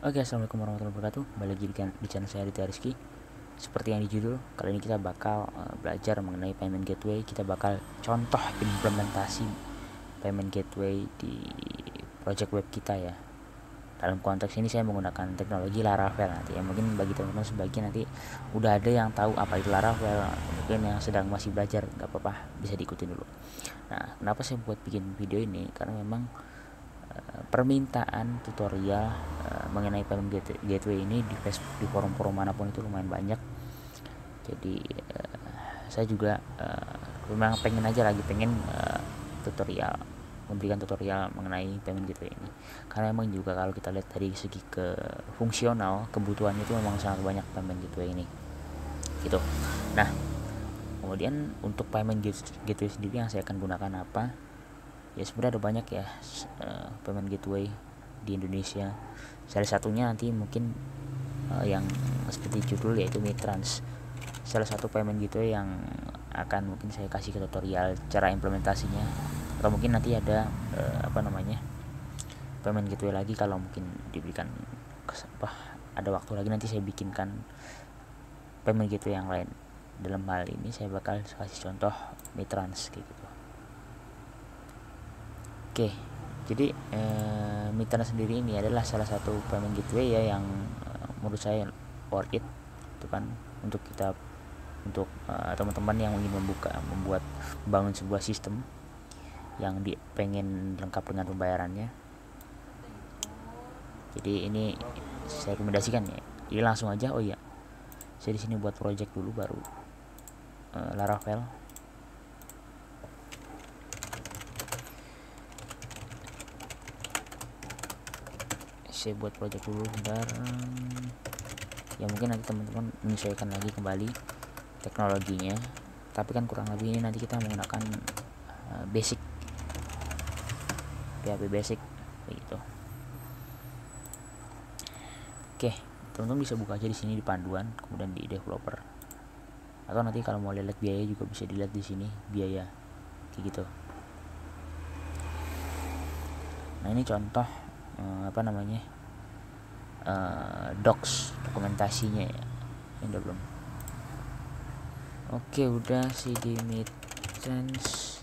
Oke, assalamualaikum warahmatullahi wabarakatuh. Kembali lagi di channel saya Aditya Rizky. Seperti yang di judul, kali ini kita bakal belajar mengenai payment gateway. Kita bakal contoh implementasi payment gateway di project web kita ya. Dalam konteks ini saya menggunakan teknologi Laravel nanti ya. Mungkin bagi teman-teman sebagian nanti udah ada yang tahu apa itu Laravel, mungkin yang sedang masih belajar, nggak apa-apa, bisa diikuti dulu. Nah, kenapa saya buat bikin video ini? Karena memang permintaan tutorial mengenai payment gateway ini di Facebook, di forum-forum manapun itu lumayan banyak. Jadi saya juga memang pengen tutorial, memberikan tutorial mengenai payment gateway ini, karena memang juga kalau kita lihat dari segi ke fungsional, kebutuhannya itu memang sangat banyak payment gateway ini gitu. Nah, kemudian untuk payment gateway sendiri yang saya akan gunakan apa ya, sebenarnya ada banyak ya payment gateway di Indonesia. Salah satunya nanti mungkin yang seperti judul, yaitu Mitrans, salah satu payment gateway yang akan mungkin saya kasih ke tutorial cara implementasinya, atau mungkin nanti ada payment gateway lagi kalau mungkin diberikan ada waktu lagi, nanti saya bikinkan payment gateway yang lain. Dalam hal ini saya bakal kasih contoh Mitrans kayak gitu. Oke, jadi Mitra sendiri ini adalah salah satu payment gateway ya yang menurut saya worth it, itu kan, untuk teman-teman yang ingin membangun sebuah sistem yang pengen lengkap dengan pembayarannya. Jadi ini saya rekomendasikan ya. Jadi langsung aja. Oh iya, saya di sini buat project dulu baru Laravel. Saya buat project dulu bentar ya, mungkin nanti teman-teman menyesuaikan lagi kembali teknologinya, tapi kan kurang lebih ini nanti kita menggunakan basic PHP basic begitu. Oke, teman-teman bisa buka aja di sini di panduan, kemudian di developer, atau nanti kalau mau lihat biaya juga bisa dilihat di sini, biaya kayak gitu. Nah, ini contoh docs dokumentasinya ya. Ini udah belum? Oke, udah cd Mitrans.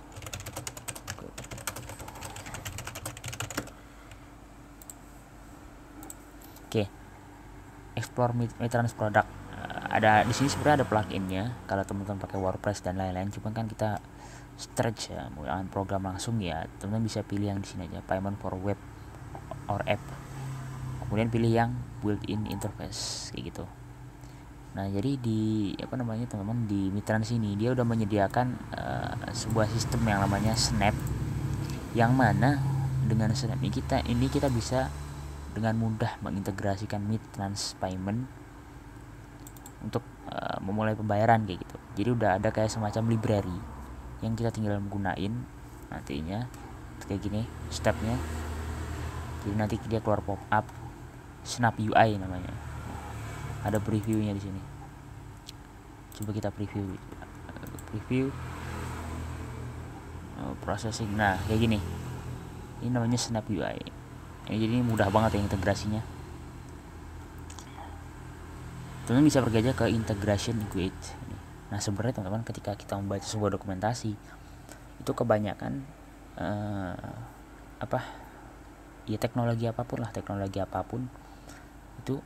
Oke, explore Mitrans product. Ada di sini sebenarnya ada pluginnya kalau teman-teman pakai WordPress dan lain-lain. Cuma kan kita stretch ya, menggunakan program langsung ya, teman-teman bisa pilih yang di sini aja, payment for web or app, kemudian pilih yang built-in interface kayak gitu. Nah, jadi di teman-teman di Mitrans ini dia udah menyediakan sebuah sistem yang namanya Snap, yang mana dengan Snap ini kita bisa dengan mudah mengintegrasikan Mitrans payment untuk memulai pembayaran kayak gitu. Jadi udah ada kayak semacam library yang kita tinggal menggunain nantinya kayak gini stepnya. Jadi nanti dia keluar pop up Snap UI namanya. Ada previewnya di sini. Coba kita preview processing. Nah, kayak gini. Ini namanya Snap UI. Jadi mudah banget ya integrasinya. Teman-teman bisa pergi aja ke integration guide. Nah, sebenarnya teman-teman ketika kita membaca sebuah dokumentasi itu kebanyakan teknologi apapun itu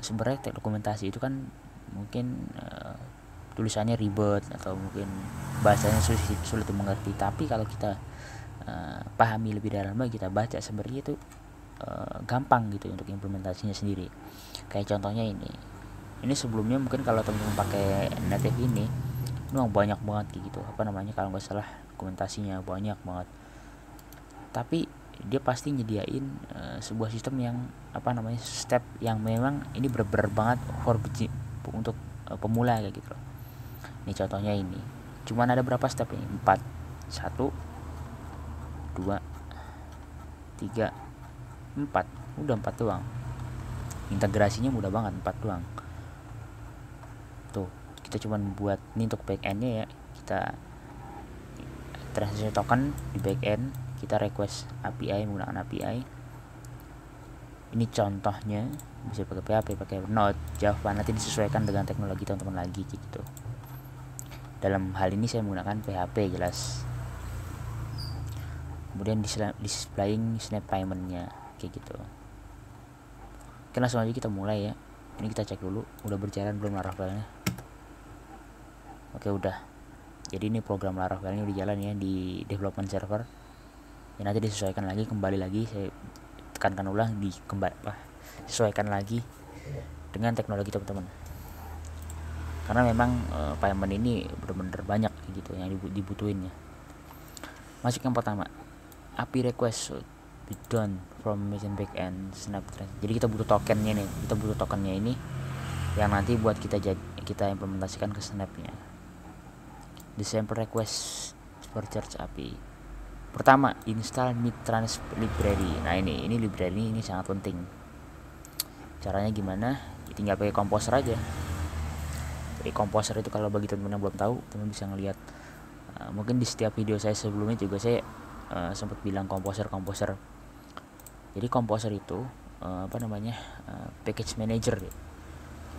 sebenarnya dokumentasi itu kan mungkin tulisannya ribet atau mungkin bahasanya sulit dimengerti, tapi kalau kita pahami lebih dalam lagi, kita baca, sebenarnya itu gampang gitu untuk implementasinya sendiri. Kayak contohnya ini sebelumnya mungkin kalau teman-teman pakai native ini memang banyak banget gitu, kalau nggak salah dokumentasinya banyak banget, tapi dia pasti nyediain sebuah sistem yang step yang memang ini bener-bener banget untuk pemula kayak gitu loh. Ini contohnya, ini cuman ada berapa step ini? 4. 1 2 3 4. Udah 4 doang. Integrasinya mudah banget, 4 doang. Tuh, kita cuman buat ini untuk back end-nya ya. Kita transaction token di back end, kita request API menggunakan API. Ini contohnya bisa pakai PHP, pakai Node, Java, nanti disesuaikan dengan teknologi teman-teman lagi gitu. Dalam hal ini saya menggunakan PHP jelas. Kemudian displaying snap paymentnya kayak gitu. Oke, langsung aja kita mulai ya. Ini kita cek dulu udah berjalan belum Laravelnya. Oke, udah. Jadi ini program Laravelnya udah jalan ya di development server. Ya, nanti disesuaikan lagi, kembali lagi saya tekankan ulang, disesuaikan lagi dengan teknologi teman-teman. Karena memang payment ini benar-benar banyak gitu yang dibutuhin ya. Masuk yang pertama, API request should be done from machine backend Snapdragon. Jadi kita butuh tokennya nih, ini yang nanti buat kita implementasikan ke Snapnya. The sample request for charge API. Pertama, install Mitrans library. Nah ini library ini sangat penting. Caranya gimana? Tinggal pakai Composer aja. Jadi Composer itu kalau bagi teman-teman yang belum tahu, teman bisa ngelihat. Mungkin di setiap video saya sebelumnya juga saya sempat bilang Composer. Jadi Composer itu package manager.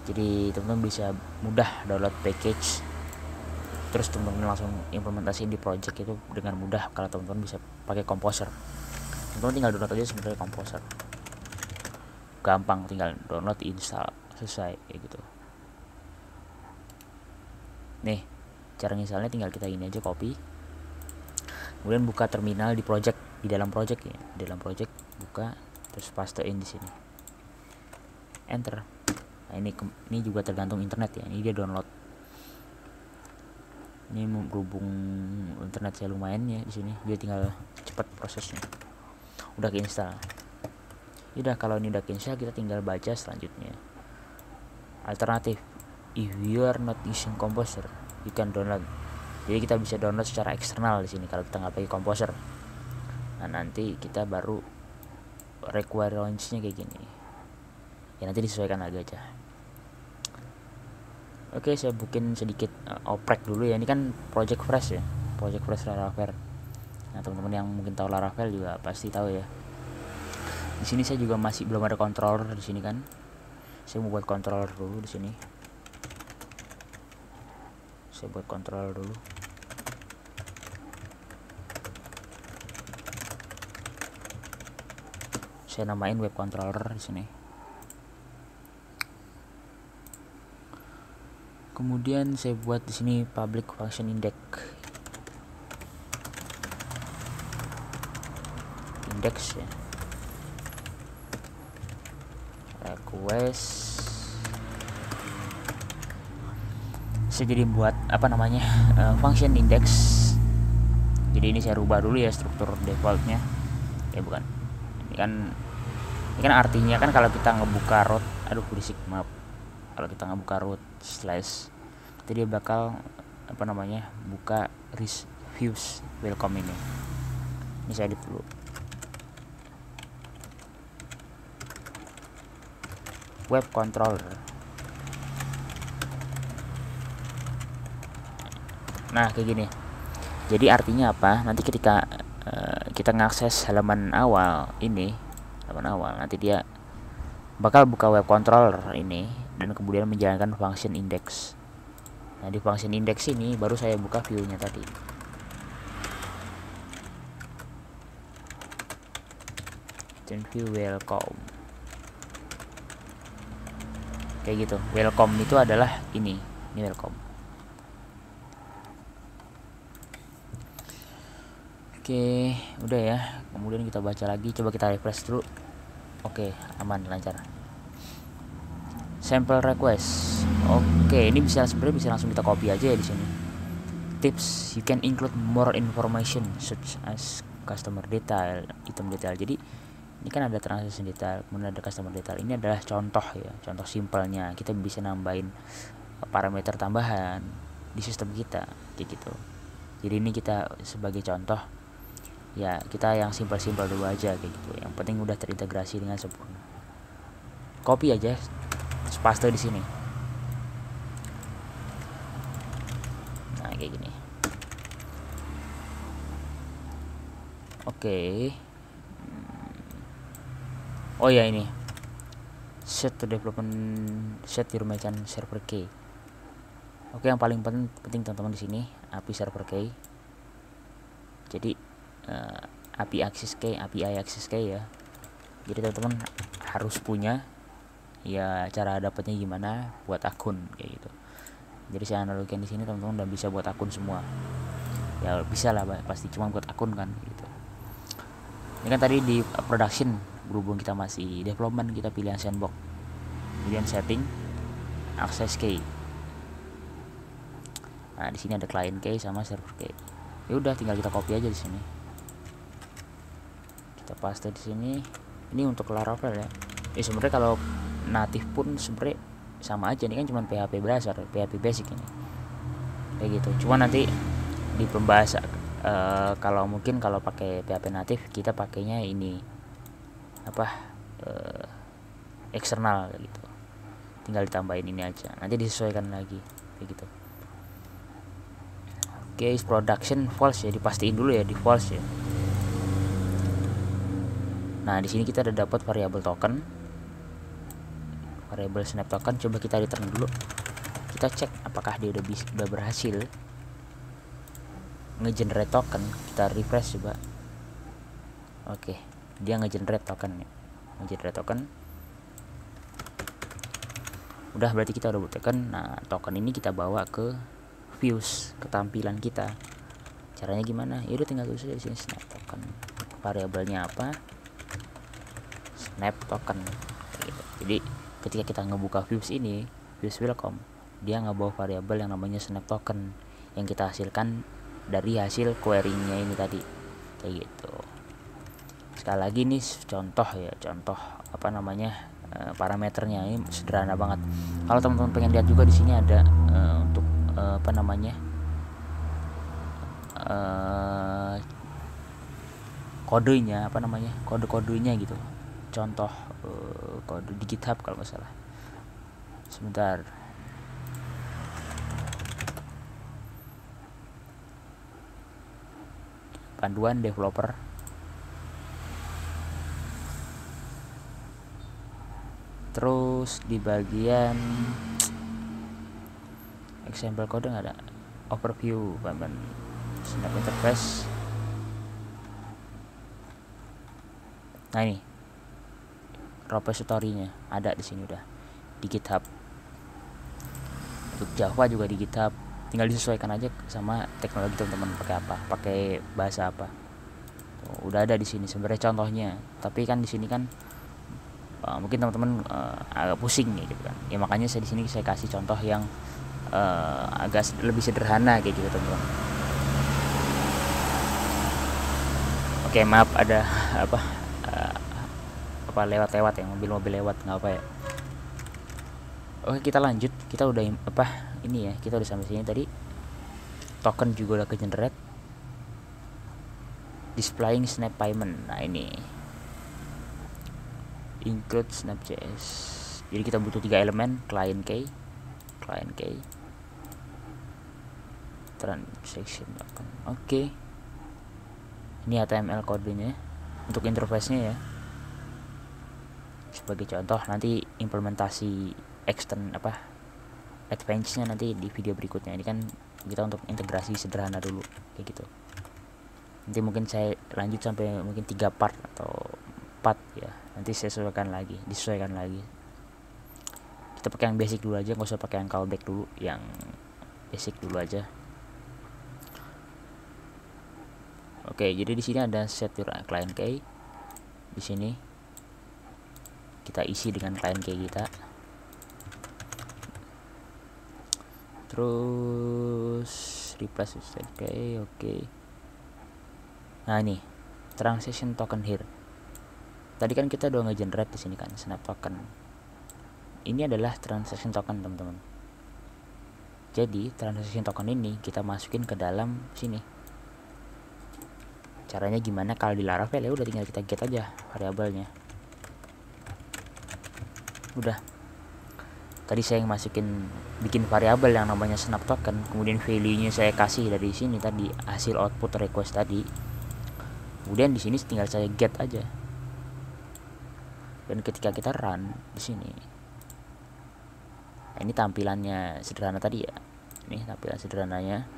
Jadi teman-teman bisa mudah download package, terus teman-teman langsung implementasiin di project itu dengan mudah kalau teman-teman bisa pakai Composer. Teman-teman tinggal download aja sebenarnya Composer, gampang, tinggal download, install, selesai kayak gitu. Nih cara installnya tinggal kita ini aja, copy, kemudian buka terminal di dalam project ya, di dalam project buka, terus pastein di sini, enter. Nah ini juga tergantung internet ya, ini dia download. Ini berhubung internet saya lumayan ya di sini, dia tinggal cepat prosesnya. Udah keinstall. Udah, kalau ini udah keinstall, kita tinggal baca selanjutnya. Alternatif, if you are not using Composer, you can download. Jadi kita bisa download secara eksternal di sini kalau kita nggak pakai Composer. Nah nanti kita baru requirements-nya kayak gini. Ya nanti disesuaikan lagi aja. Oke, saya bikin sedikit oprek dulu ya. Ini kan project fresh ya, project fresh Laravel. Nah teman-teman yang mungkin tahu Laravel juga pasti tahu ya. Di sini saya juga masih belum ada controller di sini kan. Saya mau buat controller dulu di sini. Saya buat controller dulu. Saya namain web controller di sini. Kemudian saya buat di sini public function index ya. Request. Saya jadi buat function index. Jadi ini saya rubah dulu ya struktur defaultnya. Ya bukan. Ini kan artinya kan kalau kita ngebuka root, berisik, maaf. Kalau kita ngebuka root slash, jadi dia bakal buka views welcome ini. Ini saya edit dulu. Web controller. Nah kayak gini. Jadi artinya apa? Nanti ketika kita ngakses halaman awal, nanti dia bakal buka web controller ini dan kemudian menjalankan function index. Nah di function index ini baru saya buka view-nya tadi. Dan view welcome. Kayak gitu. Welcome itu adalah ini welcome. Oke, udah ya. Kemudian kita baca lagi, coba kita refresh dulu. Oke, aman, lancar. Sample request. Oke, ini sebenarnya bisa langsung kita copy aja ya di sini. Tips, you can include more information such as customer detail, item detail. Jadi ini kan ada transaction detail, kemudian ada customer detail. Ini adalah contoh ya, contoh simpelnya. Kita bisa nambahin parameter tambahan di sistem kita kayak gitu. Jadi ini kita sebagai contoh ya, kita yang simpel-simpel dulu aja kayak gitu. Yang penting udah terintegrasi dengan sempurna. Copy aja, paste di sini. Nah kayak gini. Oke. Oh ya, ini set to development set your merchant server key. Oke, yang paling penting teman-teman di sini API server key. Jadi API access key ya. Jadi teman-teman harus punya ya, cara dapatnya gimana buat akun kayak gitu. Jadi saya analogikan di sini teman-teman udah bisa buat akun semua. Ya bisa lah pasti, cuma buat akun kan gitu. Ini kan tadi di production, berhubung kita masih development, kita pilih yang sandbox. Kemudian setting access key. Nah, di sini ada client key sama server key. Ya udah tinggal kita copy aja di sini. Kita paste di sini. Ini untuk Laravel ya. Sebenarnya kalau native pun sebenarnya sama aja, ini kan cuma PHP dasar, PHP basic ini. Kayak gitu. Cuma nanti di pembahasan kalau mungkin kalau pakai PHP native kita pakainya ini eksternal gitu. Tinggal ditambahin ini aja. Nanti disesuaikan lagi kayak gitu. Oke, production false ya, dipastiin dulu ya di false ya. Nah, di sini kita udah dapat variabel token, variabel snap token. Coba kita return dulu. Kita cek apakah dia udah berhasil ngegenerate token. Kita refresh coba. Oke, dia ngegenerate token ya. Ngegenerate token. Udah, berarti kita udah buat token. Nah, token ini kita bawa ke views, ketampilan kita. Caranya gimana? Ya udah tinggal tulis aja di sini snap token. Variabelnya apa? Snap token gitu. Jadi ketika kita ngebuka views ini, views welcome, dia ngebawa variabel yang namanya snap token yang kita hasilkan dari hasil query-nya ini tadi kayak gitu. Sekali lagi nih contoh ya, parameternya ini sederhana banget. Kalau teman-teman pengen lihat juga di sini ada untuk kodenya, kode-kodenya gitu. Contoh kode di GitHub kalau nggak salah. Sebentar. Panduan developer. Terus di bagian example kode nggak ada. Overview, snap interface. Nah ini repository-nya ada di sini udah di GitHub. Untuk Java juga di GitHub. Tinggal disesuaikan aja sama teknologi teman-teman, pakai apa, pakai bahasa apa. Udah ada di sini sebenarnya contohnya. Tapi kan di sini kan mungkin teman-teman agak pusing ya gitu kan. Ya makanya saya di sini saya kasih contoh yang agak lebih sederhana kayak gitu teman-teman. Oke, maaf ada lewat ya, mobil lewat, nggak apa ya. Oke, kita lanjut. Kita udah ini ya, kita udah sampai sini tadi. Token juga udah ke generate. Displaying snap payment. Nah ini include snap.js. Jadi kita butuh 3 elemen, client key, transaction token. Oke. Ini HTML kodenya untuk interface-nya ya. Sebagai contoh, nanti implementasi advance-nya nanti di video berikutnya. Ini kan kita untuk integrasi sederhana dulu kayak gitu. Nanti mungkin saya lanjut sampai mungkin 3 part atau 4 ya. Nanti saya disesuaikan lagi. Kita pakai yang basic dulu aja, nggak usah pakai yang callback dulu, yang basic dulu aja. Oke, jadi di sini ada set your client key. Di sini kita isi dengan client key kita. Terus replace with key. Oke. Nah, ini transaction token here. Tadi kan kita udah nge-generate di sini kan snap token. Ini adalah transaction token, teman-teman. Jadi, transaction token ini kita masukin ke dalam sini. Caranya gimana? Kalau di Laravel ya udah tinggal kita get aja variabelnya. Udah. Tadi saya bikin variabel yang namanya snap token, kemudian value-nya saya kasih dari sini tadi, hasil output request tadi. Kemudian di sini tinggal saya get aja. Dan ketika kita run di sini, nah ini tampilannya sederhana tadi ya, ini tampilan sederhananya.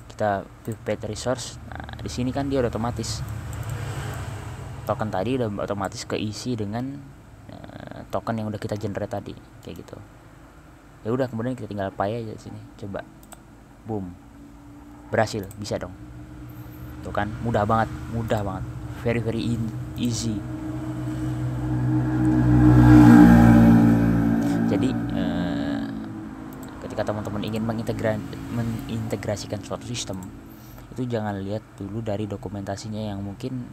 Kita pivot resource, nah di sini kan dia udah otomatis, token tadi udah otomatis keisi dengan token yang udah kita generate tadi, kayak gitu. Ya udah, kemudian kita tinggal pay aja di sini, coba, boom, berhasil, bisa dong. Tuh kan, mudah banget, very easy. Jadi ketika teman-teman ingin mengintegrasikan suatu sistem, itu jangan lihat dulu dari dokumentasinya yang mungkin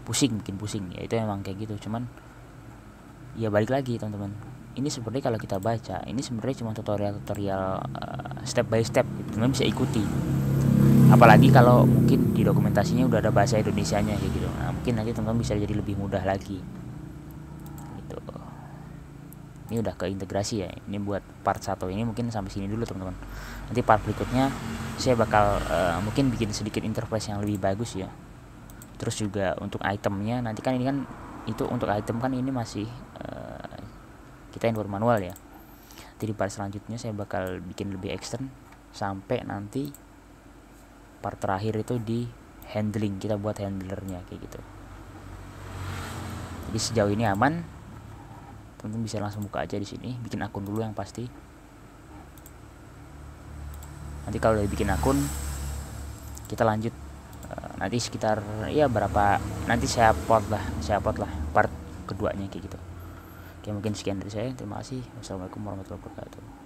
pusing ya, itu emang kayak gitu. Cuman ya balik lagi teman-teman, ini sebenarnya kalau kita baca, ini sebenarnya cuma tutorial step by step gitu, teman bisa ikuti. Apalagi kalau mungkin di dokumentasinya udah ada bahasa Indonesianya kayak gitu, nah mungkin nanti teman-teman bisa jadi lebih mudah lagi gitu. Ini udah ke integrasi ya, ini buat part 1 ini mungkin sampai sini dulu teman-teman. Nanti part berikutnya saya bakal mungkin bikin sedikit interface yang lebih bagus ya. Terus juga untuk itemnya, nanti kan ini kan, itu untuk item kan ini masih kita input manual ya. Jadi part selanjutnya saya bakal bikin lebih extend sampai nanti part terakhir itu di handling, kita buat handlernya kayak gitu. Jadi sejauh ini aman, teman-teman bisa langsung buka aja di sini, bikin akun dulu yang pasti. Nanti kalau udah bikin akun, kita lanjut nanti sekitar ya berapa, nanti saya upload lah part keduanya kayak gitu. Oke, mungkin sekian dari saya, terima kasih. Wassalamualaikum warahmatullahi wabarakatuh.